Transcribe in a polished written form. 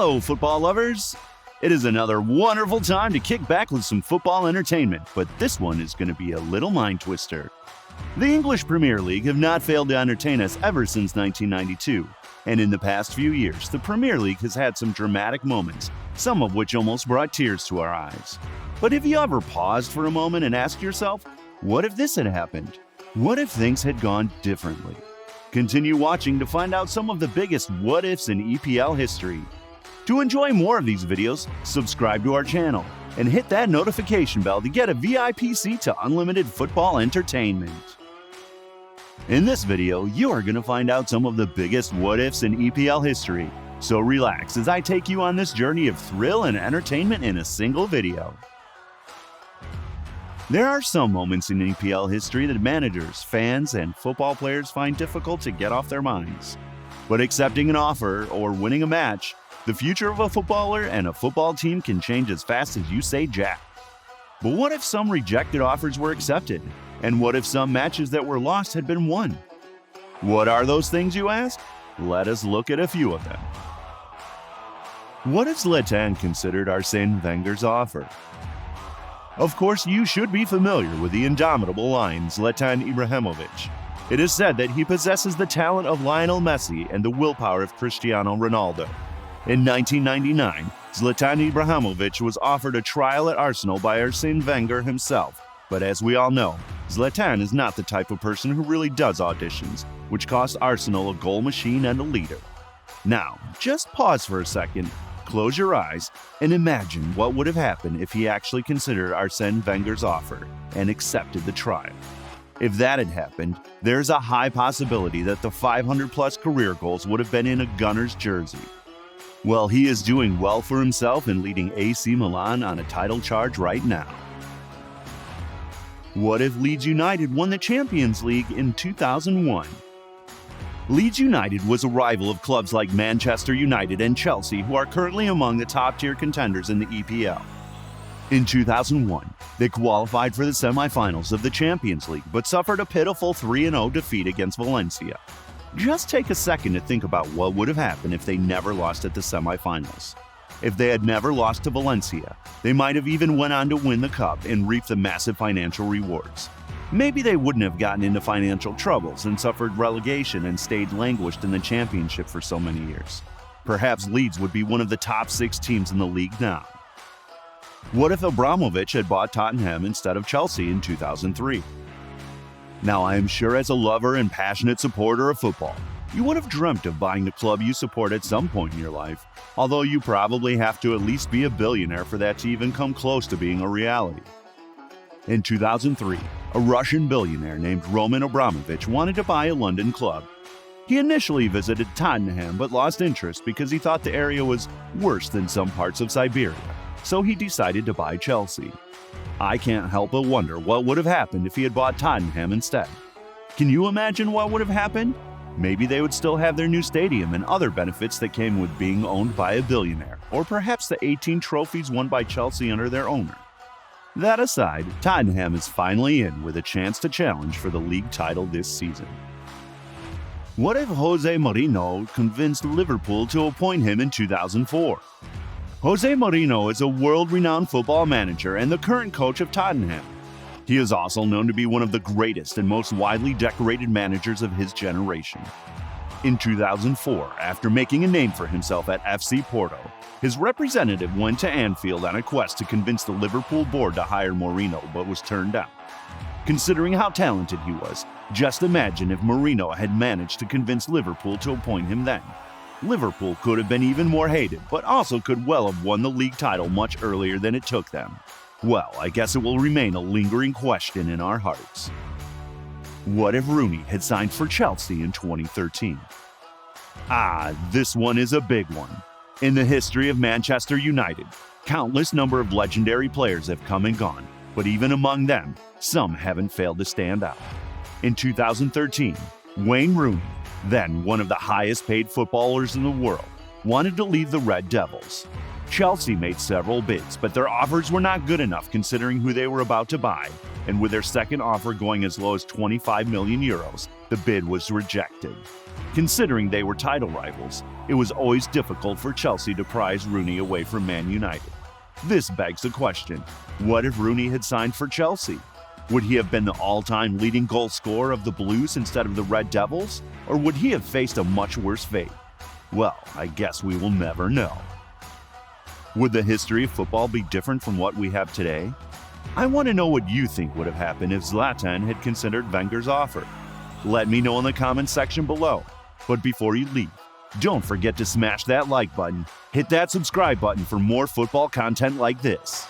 Hello, football lovers! It is another wonderful time to kick back with some football entertainment, but this one is going to be a little mind twister. The English Premier League have not failed to entertain us ever since 1992, and in the past few years, the Premier League has had some dramatic moments, some of which almost brought tears to our eyes. But have you ever paused for a moment and asked yourself, what if this had happened? What if things had gone differently? Continue watching to find out some of the biggest what-ifs in EPL history. To enjoy more of these videos, subscribe to our channel and hit that notification bell to get a VIP seat to unlimited football entertainment. In this video, you are going to find out some of the biggest what-ifs in EPL history, so relax as I take you on this journey of thrill and entertainment in a single video. There are some moments in EPL history that managers, fans, and football players find difficult to get off their minds. But accepting an offer or winning a match, the future of a footballer and a football team can change as fast as you say jack. But what if some rejected offers were accepted? And what if some matches that were lost had been won? What are those things, you ask? Let us look at a few of them. What if Zlatan considered Arsene Wenger's offer? Of course, you should be familiar with the indomitable lion Zlatan Ibrahimovic. It is said that he possesses the talent of Lionel Messi and the willpower of Cristiano Ronaldo. In 1999, Zlatan Ibrahimovic was offered a trial at Arsenal by Arsene Wenger himself, but as we all know, Zlatan is not the type of person who really does auditions, which cost Arsenal a goal machine and a leader. Now, just pause for a second, close your eyes, and imagine what would have happened if he actually considered Arsene Wenger's offer and accepted the trial. If that had happened, there's a high possibility that the 500-plus career goals would have been in a Gunners jersey. Well, he is doing well for himself and leading AC Milan on a title charge right now. What if Leeds United won the Champions League in 2001? Leeds United was a rival of clubs like Manchester United and Chelsea, who are currently among the top-tier contenders in the EPL. In 2001, they qualified for the semi-finals of the Champions League, but suffered a pitiful 3-0 defeat against Valencia. Just take a second to think about what would have happened if they never lost at the semi-finals. If they had never lost to Valencia, they might have even went on to win the cup and reap the massive financial rewards. Maybe they wouldn't have gotten into financial troubles and suffered relegation and stayed languished in the championship for so many years. Perhaps Leeds would be one of the top 6 teams in the league now. What if Abramovich had bought Tottenham instead of Chelsea in 2003? Now, I am sure as a lover and passionate supporter of football, you would have dreamt of buying the club you support at some point in your life, although you probably have to at least be a billionaire for that to even come close to being a reality. In 2003, a Russian billionaire named Roman Abramovich wanted to buy a London club. He initially visited Tottenham but lost interest because he thought the area was worse than some parts of Siberia, so he decided to buy Chelsea. I can't help but wonder what would have happened if he had bought Tottenham instead. Can you imagine what would have happened? Maybe they would still have their new stadium and other benefits that came with being owned by a billionaire, or perhaps the 18 trophies won by Chelsea under their owner. That aside, Tottenham is finally in with a chance to challenge for the league title this season. What if Jose Mourinho convinced Liverpool to appoint him in 2004? Jose Mourinho is a world-renowned football manager and the current coach of Tottenham. He is also known to be one of the greatest and most widely decorated managers of his generation. In 2004, after making a name for himself at FC Porto, his representative went to Anfield on a quest to convince the Liverpool board to hire Mourinho, but was turned down. Considering how talented he was, just imagine if Mourinho had managed to convince Liverpool to appoint him then. Liverpool could have been even more hated, but also could well have won the league title much earlier than it took them. Well, I guess it will remain a lingering question in our hearts. What if Rooney had signed for Chelsea in 2013? This one is a big one. In the history of Manchester United, countless number of legendary players have come and gone, but even among them, some haven't failed to stand out. In 2013, Wayne Rooney, then one of the highest paid footballers in the world, wanted to leave the Red Devils. Chelsea made several bids, but their offers were not good enough considering who they were about to buy, and with their second offer going as low as 25 million euros, the bid was rejected. Considering they were title rivals, it was always difficult for Chelsea to prize Rooney away from Man United. This begs the question, what if Rooney had signed for Chelsea? Would he have been the all-time leading goal scorer of the Blues instead of the Red Devils? Or would he have faced a much worse fate? Well, I guess we will never know. Would the history of football be different from what we have today? I want to know what you think would have happened if Zlatan had considered Wenger's offer. Let me know in the comments section below. But before you leave, don't forget to smash that like button, hit that subscribe button for more football content like this.